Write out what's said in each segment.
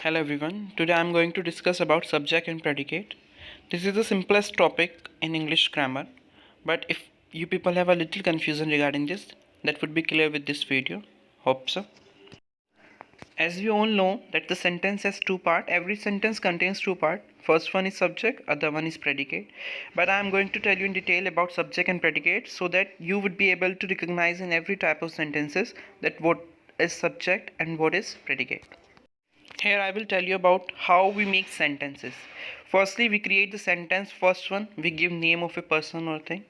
Hello everyone. Today I am going to discuss about subject and predicate. This is the simplest topic in English grammar, but if you people have a little confusion regarding this, that would be clear with this video. Hope so. As we all know that the sentence has two parts. Every sentence contains two parts. First one is subject, other one is predicate. But I am going to tell you in detail about subject and predicate so that you would be able to recognize in every type of sentences that what is subject and what is predicate. Here I will tell you about how we make sentences. Firstly, we create the sentence. First one, we give name of a person or thing.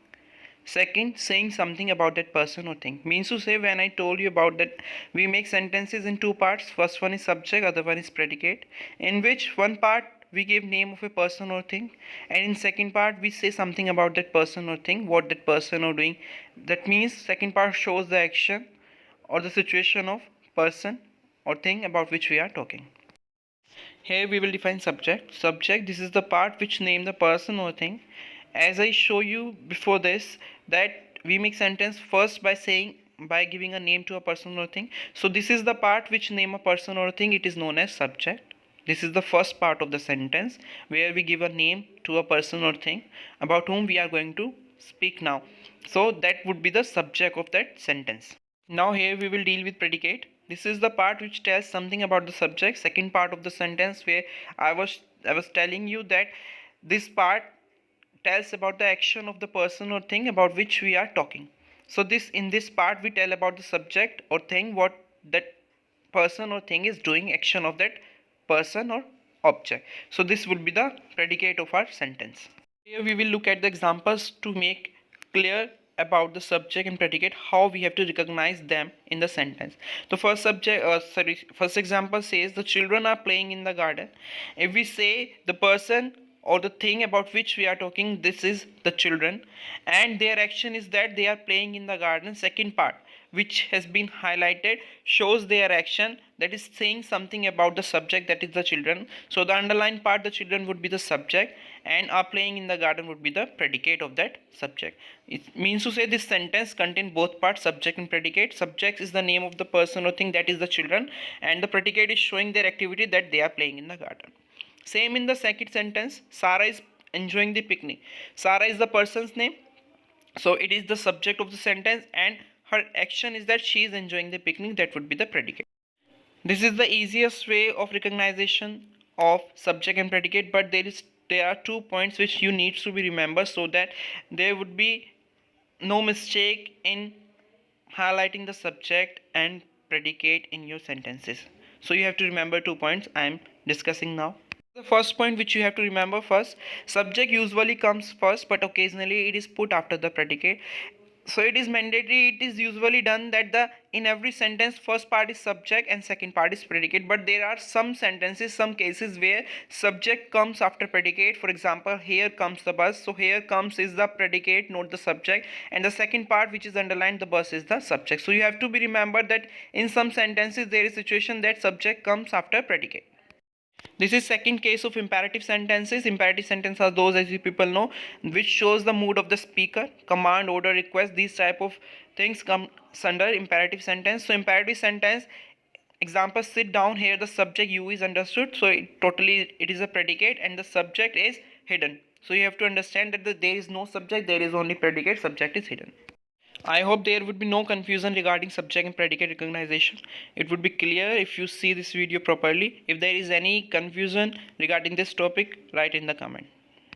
Second, saying something about that person or thing. Means to say, when I told you about that, we make sentences in two parts. First one is subject, other one is predicate. In which one part we give name of a person or thing, and in second part we say something about that person or thing, what that person or doing. That means second part shows the action or the situation of person or thing about which we are talking. Here we will define subject. Subject, this is the part which name the person or thing. As I show you before this, that we make sentence first by giving a name to a person or thing. So this is the part which name a person or thing. It is known as subject. This is the first part of the sentence where we give a name to a person or thing about whom we are going to speak now. So that would be the subject of that sentence. Now here we will deal with predicate. This is the part which tells something about the subject. Second part of the sentence where I was telling you that this part tells about the action of the person or thing about which we are talking. So in this part we tell about the subject or thing, what that person or thing is doing, action of that person or object. So this would be the predicate of our sentence. Here we will look at the examples to make clear about the subject and predicate, how we have to recognize them in the sentence. The first example says the children are playing in the garden. If we say the person or the thing about which we are talking, this is the children, and their action is that they are playing in the garden. Second part which has been highlighted shows their action, that is saying something about the subject, that is the children. So the underlined part, the children, would be the subject, and are playing in the garden would be the predicate of that subject. It means to say this sentence contains both parts, subject and predicate. Subject is the name of the person or thing, that is the children, and the predicate is showing their activity, that they are playing in the garden. Same in the second sentence, Sarah is enjoying the picnic. Sarah is the person's name, so it is the subject of the sentence, and her action is that she is enjoying the picnic, that would be the predicate. This is the easiest way of recognition of subject and predicate, but there are 2 points which you need to be remembered so that there would be no mistake in highlighting the subject and predicate in your sentences. So you have to remember 2 points I am discussing now. The first point which you have to remember, first, subject usually comes first, but occasionally it is put after the predicate. So it is mandatory, it is usually done that in every sentence first part is subject and second part is predicate, but there are some sentences, some cases where subject comes after predicate. For example, here comes the bus, so here comes is the predicate, not the subject, and the second part which is underlined, the bus, is the subject. So you have to be remembered that in some sentences there is a situation that subject comes after predicate. This is second case of imperative sentences. Imperative sentences are those, as you people know, which shows the mood of the speaker. Command, order, request, these type of things come under imperative sentence. So imperative sentence, example, sit down. Here the subject you is understood, so it is a predicate and the subject is hidden. So you have to understand that there is no subject, there is only predicate, subject is hidden. I hope there would be no confusion regarding subject and predicate recognition. It would be clear if you see this video properly. If there is any confusion regarding this topic, write in the comment.